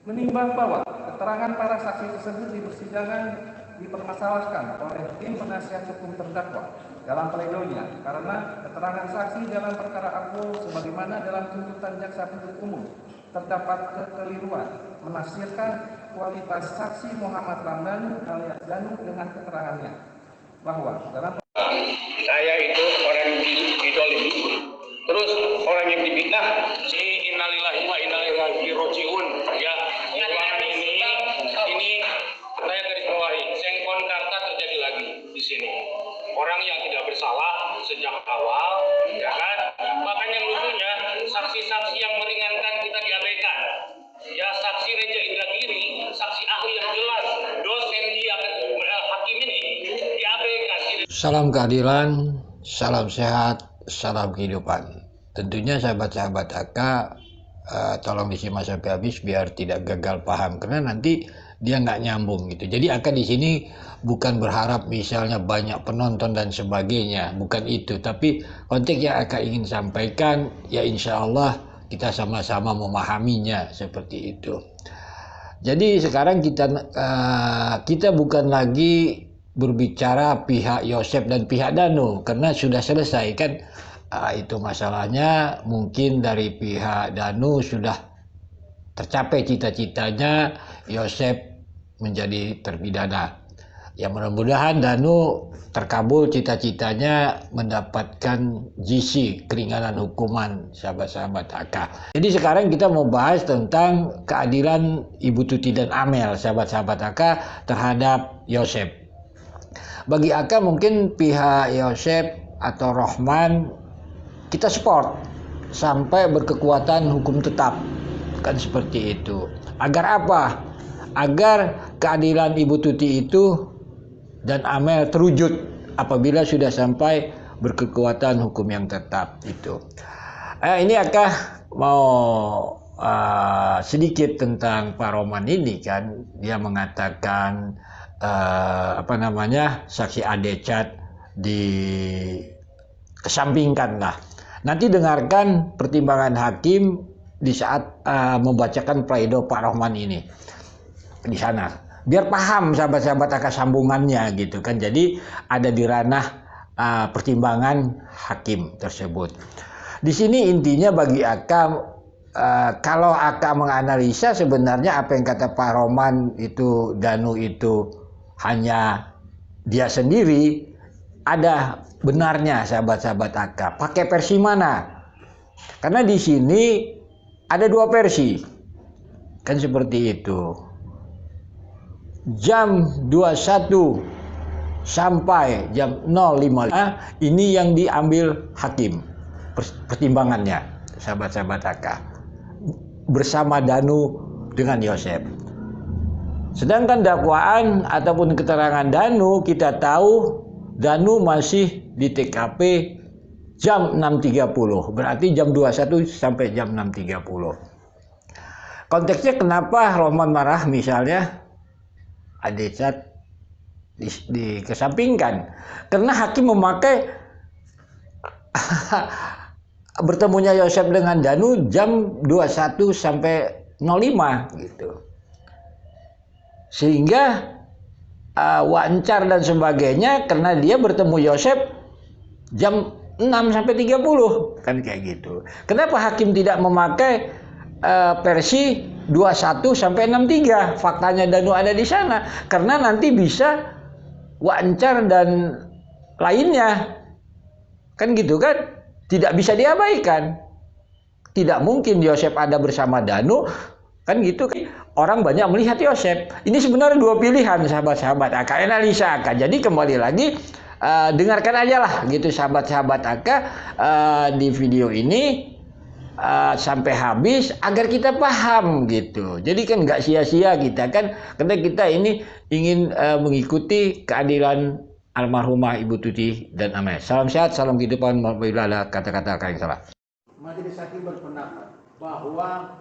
Menimbang bahwa keterangan para saksi tersebut di persidangan dipermasalahkan oleh tim penasihat hukum terdakwa dalam pledoinya karena keterangan saksi dalam perkara Akbo sebagaimana dalam tuntutan jaksa penuntut umum terdapat kekeliruan menafsirkan kualitas saksi Muhammad Ramdhani alias Danu dengan keterangannya bahwa dalam saya itu orang yang didolimi, terus orang yang difitnah, si innalillahi wa inna ilaihi rajiun. Ya, ruangan ini saya garis bawahi, sengkon karta terjadi lagi di sini. Orang yang tidak bersalah sejak awal, ya kan? Bahkan yang lucunya, saksi-saksi yang meringankan kita diabaikan. Ya, saksi Reja Indragiri, saksi ahli yang jelas, dosen di hakim ini diabaikan. Salam keadilan, salam sehat, salam kehidupan. Tentunya sahabat-sahabat AK, tolong disimak sampai habis biar tidak gagal paham, karena nanti dia nggak nyambung gitu. Jadi AK di sini bukan berharap misalnya banyak penonton dan sebagainya, bukan itu. Tapi konteks yang AK ingin sampaikan, ya insya Allah kita sama-sama memahaminya seperti itu. Jadi sekarang kita bukan lagi berbicara pihak Yosef dan pihak Danu karena sudah selesai kan. Itu masalahnya, mungkin dari pihak Danu sudah tercapai cita-citanya Yosef menjadi terpidana. Ya mudah-mudahan Danu terkabul cita-citanya mendapatkan GC, keringanan hukuman, sahabat-sahabat AK. Jadi sekarang kita mau bahas tentang keadilan Ibu Tuti dan Amel, sahabat-sahabat AK, terhadap Yosef. Bagi AK mungkin pihak Yosef atau Rohman kita support sampai berkekuatan hukum tetap, kan seperti itu. Agar apa? Agar keadilan Ibu Tuti itu dan Amel terwujud apabila sudah sampai berkekuatan hukum yang tetap itu. Ini akan mau sedikit tentang Pak Roman ini kan. Dia mengatakan saksi Adecat dikesampingkan lah. Nanti dengarkan pertimbangan hakim di saat membacakan pleido Pak Roman ini di sana. Biar paham sahabat-sahabat AK sambungannya gitu kan. Jadi ada di ranah pertimbangan hakim tersebut. Di sini intinya bagi AK, kalau AK menganalisa sebenarnya apa yang kata Pak Roman itu, Danu itu hanya dia sendiri, ada benarnya sahabat-sahabat AK. Pakai versi mana? Karena di sini ada dua versi. Kan seperti itu. Jam 21 sampai jam 05 ini yang diambil hakim pertimbangannya, sahabat-sahabat AK, bersama Danu dengan Yosef. Sedangkan dakwaan ataupun keterangan Danu, kita tahu Danu masih di TKP jam 6.30, berarti jam 21 sampai jam 6.30. Konteksnya kenapa Roman marah misalnya Adecat dikesampingkan? Karena hakim memakai bertemunya Yosef dengan Danu jam 21 sampai 05 gitu. Sehingga wawancara dan sebagainya karena dia bertemu Yosef jam 6 sampai 30 kan kayak gitu. Kenapa hakim tidak memakai versi 21 sampai 63? Faktanya Danu ada di sana karena nanti bisa wawancara dan lainnya. Kan gitu kan? Tidak bisa diabaikan. Tidak mungkin Yosef ada bersama Danu. Kan gitu kan? Orang banyak melihat Yosef. Ini sebenarnya dua pilihan sahabat-sahabat AK, analisa AK. Jadi kembali lagi dengarkan aja lah gitu sahabat-sahabat AK di video ini sampai habis agar kita paham gitu. Jadi kan nggak sia-sia kita kan, karena kita ini ingin mengikuti keadilan almarhumah Ibu Tuti dan Amel. Salam sehat, salam kehidupan. Apabila ada kata-kata yang salah. Majelis Hakim berpendapat bahwa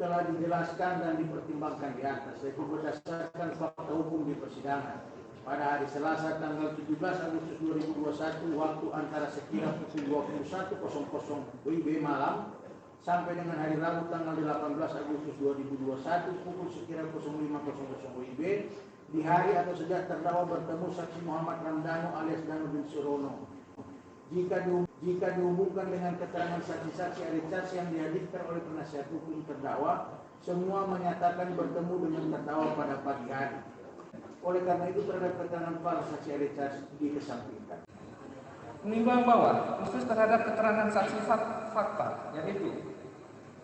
telah dijelaskan dan dipertimbangkan di atas, yaitu berdasarkan fakta hukum di persidangan pada hari Selasa tanggal 17 Agustus 2021 waktu antara sekira pukul 21.00 WIB malam sampai dengan hari Rabu tanggal 18 Agustus 2021 pukul sekira 05.00 WIB di hari atau sejak terdakwa bertemu saksi Muhammad Ramdhanu alias Danu bin Surono. Jika dihubungkan dengan keterangan saksi-saksi ahli saksi yang dihadirkan oleh penasihat hukum terdakwa, semua menyatakan bertemu dengan terdakwa pada pagi hari. Oleh karena itu terhadap keterangan para saksi ahli saksi dikesampingkan. Menimbang bahwa khusus terhadap keterangan saksi fakta, yaitu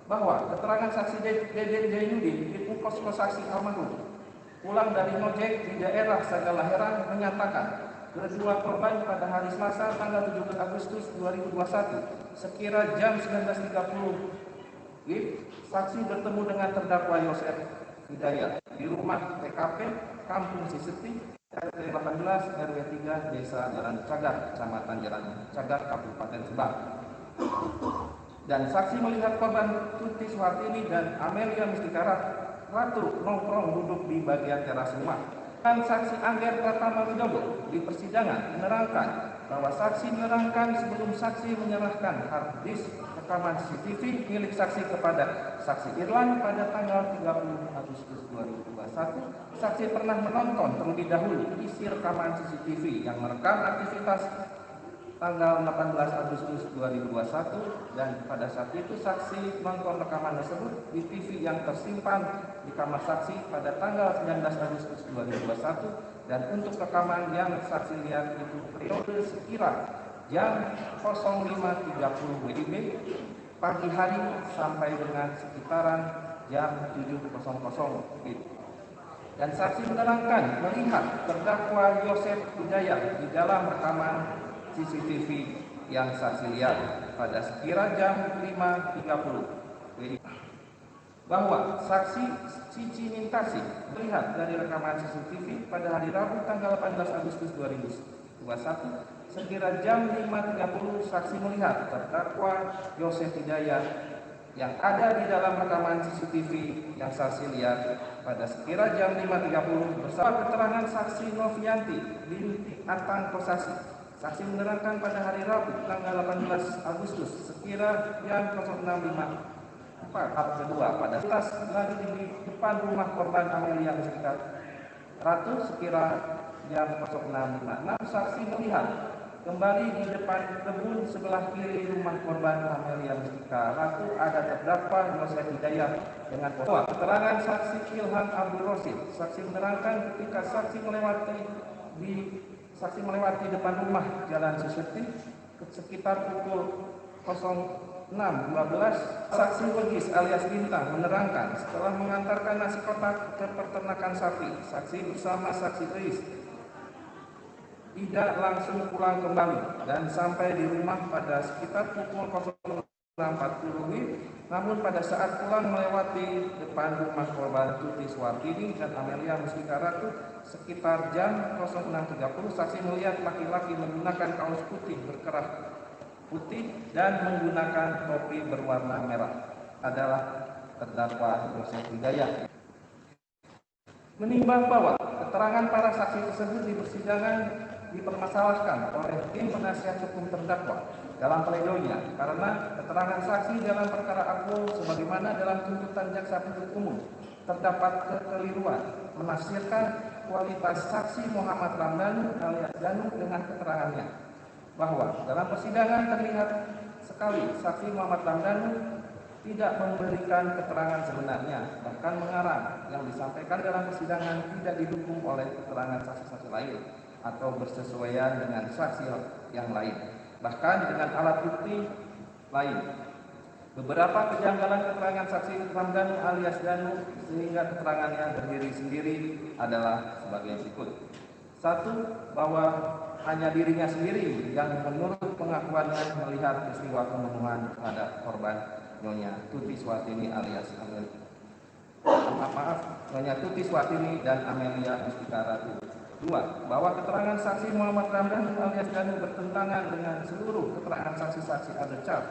bahwa keterangan saksi Deden Jainuddin di pos saksi almarhum pulang dari Nojek di daerah Sagalaheran menyatakan kedua korban pada hari Selasa tanggal 17 Agustus 2021 sekira jam 19.30 WIB, saksi bertemu dengan terdakwa Yosef Hidayat di rumah TKP Kampung Siseti RT 18 RW 3 Desa Jalan Cagar, Kecamatan Jalan Cagar, Kabupaten Subang. Dan saksi melihat korban Tuti Suhartini dan Amelia Mustika Ratu nongkrong duduk di bagian teras rumah. Dan saksi Angger Pratama Widodo di persidangan menerangkan bahwa saksi menerangkan sebelum saksi menyerahkan hard disk rekaman CCTV milik saksi kepada saksi Irlan pada tanggal 30 Agustus 2021, saksi pernah menonton terlebih dahulu isi rekaman CCTV yang merekam aktivitas tanggal 18 Agustus 2021 dan pada saat itu saksi menonton rekaman tersebut di TV yang tersimpan di kamar saksi pada tanggal 19 Agustus 2021 dan untuk rekaman yang saksi lihat itu periode sekira jam 05.30 WIB pagi hari sampai dengan sekitaran jam 7.00 WIB. Dan saksi menerangkan melihat terdakwa Yosef Hidayat di dalam rekaman CCTV yang saksi lihat pada sekira jam 5.30 WIB. Bahwa saksi Cici Mintasi melihat dari rekaman CCTV pada hari Rabu tanggal 18 Agustus 2021 sekira jam 5.30 saksi melihat terdakwa Yosef Hidayat yang ada di dalam rekaman CCTV yang saksi lihat pada sekira jam 5.30 bersama keterangan saksi Novianti binti Atang Kosasi. Saksi menerangkan pada hari Rabu tanggal 18 Agustus sekira jam 06.54 kedua pada tas lagi di depan rumah korban Amelia Mustika Ratu sekira jam 06.56 saksi melihat kembali di depan kebun sebelah kiri rumah korban Amelia Mustika Ratu ada terdakwa Yosef Hidayat dengan bahwa keterangan saksi Ilham Abdul Rosid. Saksi menerangkan ketika saksi melewati depan rumah Jalan Siseti sekitar pukul 06.12 saksi Wegis alias Bintang menerangkan setelah mengantarkan nasi kotak ke peternakan sapi, saksi bersama saksi Reis tidak langsung pulang kembali dan sampai di rumah pada sekitar pukul 06.40 WIB. Namun pada saat pulang melewati depan rumah korban Tuti Suhartini dan Amelia Mustika Ratu sekitar jam 06.30 saksi melihat laki-laki menggunakan kaos putih berkerah putih dan menggunakan topi berwarna merah adalah terdakwa Yosef Hidayat. Menimbang bahwa keterangan para saksi tersebut di persidangan dipermasalahkan oleh tim penasihat hukum terdakwa dalam pledoinya karena keterangan saksi dalam perkara akuo sebagaimana dalam tuntutan jaksa penuntut umum terdapat kekeliruan menafsirkan kualitas saksi Muhammad Ramdhanu alias Danu dengan keterangannya bahwa dalam persidangan terlihat sekali saksi Muhammad Ramdhanu tidak memberikan keterangan sebenarnya, bahkan mengarang yang disampaikan dalam persidangan tidak didukung oleh keterangan saksi-saksi lain atau bersesuaian dengan saksi yang lain, bahkan dengan alat bukti lain. Beberapa kejanggalan keterangan saksi Ramdhanu alias Danu sehingga keterangannya berdiri sendiri adalah sebagai berikut. Satu, bahwa hanya dirinya sendiri yang menurut pengakuannya melihat peristiwa pembunuhan terhadap korban Nyonya Tuti Suhartini alias Nyonya Tuti Suhartini dan Amelia Mustika Ratu. Dua, bahwa keterangan saksi Muhammad Ramdhanu alias Danu bertentangan dengan seluruh keterangan saksi-saksi Adecap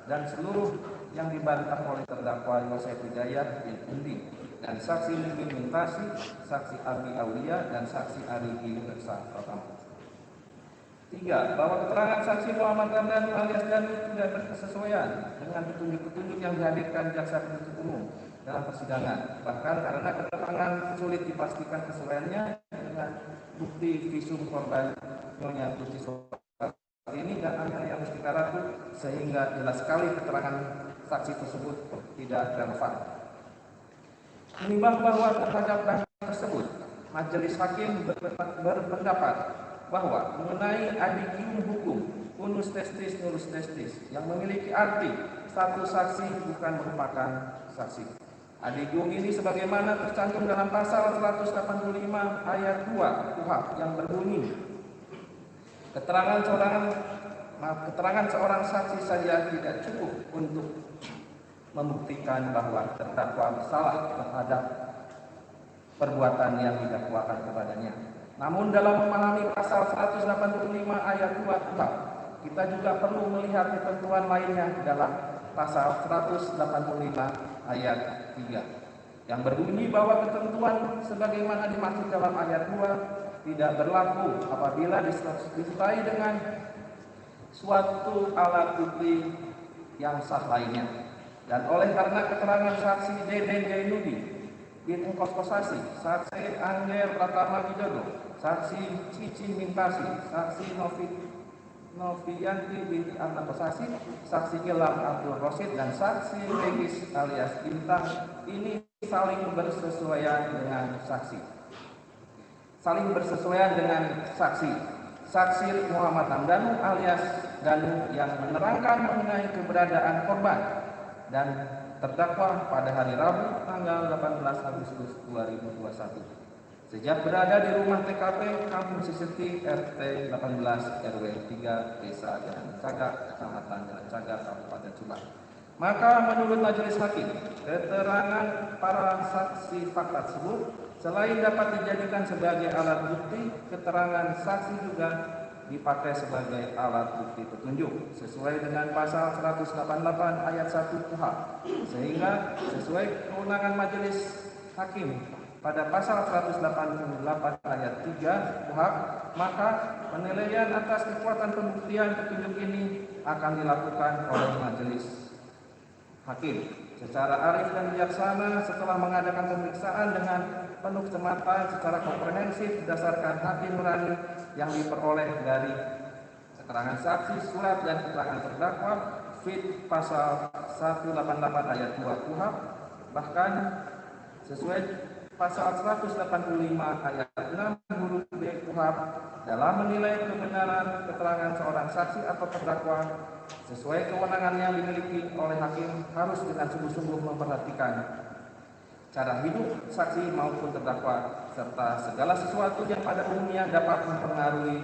dan seluruh yang dibantah oleh terdakwa Yosef Hidayat bin Undi dan saksi Nini Mintasi, saksi Abi Aulia dan saksi Ari Gilbersa Pratama. 3. Bahwa keterangan saksi Muhammad Ramdan alias Danu tidak berkesesuaian dengan petunjuk-petunjuk yang dihadirkan jaksa penuntut umum dalam persidangan, bahkan karena keterangan sulit dipastikan kesesuaiannya dengan bukti visum korban Nyonya Putri ini dan Amelia Mustika Ratu, sehingga jelas sekali keterangan saksi tersebut tidak relevan. Menimbang bahwa terhadap dalil tersebut, majelis hakim berpendapat bahwa mengenai adigium hukum unus testis nulus testis yang memiliki arti satu saksi bukan merupakan saksi. Adigium ini sebagaimana tercantum dalam pasal 185 ayat 2 KUHP yang berbunyi, keterangan seorang saksi saja tidak cukup untuk membuktikan bahwa terdakwa bersalah terhadap perbuatan yang didakwakan kepadanya. Namun dalam memahami pasal 185 ayat 2 KUHP, kita juga perlu melihat ketentuan lainnya dalam pasal 185 ayat 3 yang berbunyi bahwa ketentuan sebagaimana dimaksud dalam ayat 2 tidak berlaku apabila disertai dengan suatu alat bukti yang sah lainnya. Dan oleh karena keterangan saksi Deden Jainuddin bin Engkos-Kosasi, saksi Angger Pratama Widodo, saksi Cici Mintasi, saksi Novianti binti Arna Kosasi, saksi Gilang Abdul Rosid, dan saksi Regis alias Bintang ini saling bersesuaian dengan saksi Muhammad Ramdan alias Danu yang menerangkan mengenai keberadaan korban dan terdakwa pada hari Rabu tanggal 18 Agustus 2021 sejak berada di rumah TKP Kampung Sisirti RT 18 RW 3 Desa Jalan Cagak, Kecamatan Jalan Cagak, Kabupaten Subang. Maka menurut majelis hakim, keterangan para saksi fakta tersebut selain dapat dijadikan sebagai alat bukti, keterangan saksi juga dipakai sebagai alat bukti petunjuk sesuai dengan pasal 188 ayat 1 KUHP, sehingga sesuai kewenangan majelis hakim pada pasal 188 ayat 3 KUHP, maka penilaian atas kekuatan pembuktian petunjuk ini akan dilakukan oleh majelis hakim secara arif dan bijaksana setelah mengadakan pemeriksaan dengan penuh kecermatan secara komprehensif berdasarkan hati nurani yang diperoleh dari keterangan saksi, surat dan keterangan terdakwa fit pasal 188 ayat 2 KUHP, bahkan sesuai pasal 185 ayat 6 huruf B KUHP dalam menilai kebenaran keterangan seorang saksi atau terdakwa sesuai kewenangan yang dimiliki oleh hakim harus dengan sungguh-sungguh memperhatikan cara hidup saksi maupun terdakwa serta segala sesuatu yang pada umumnya dapat mempengaruhi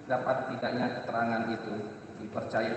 dapat tidaknya keterangan itu dipercaya.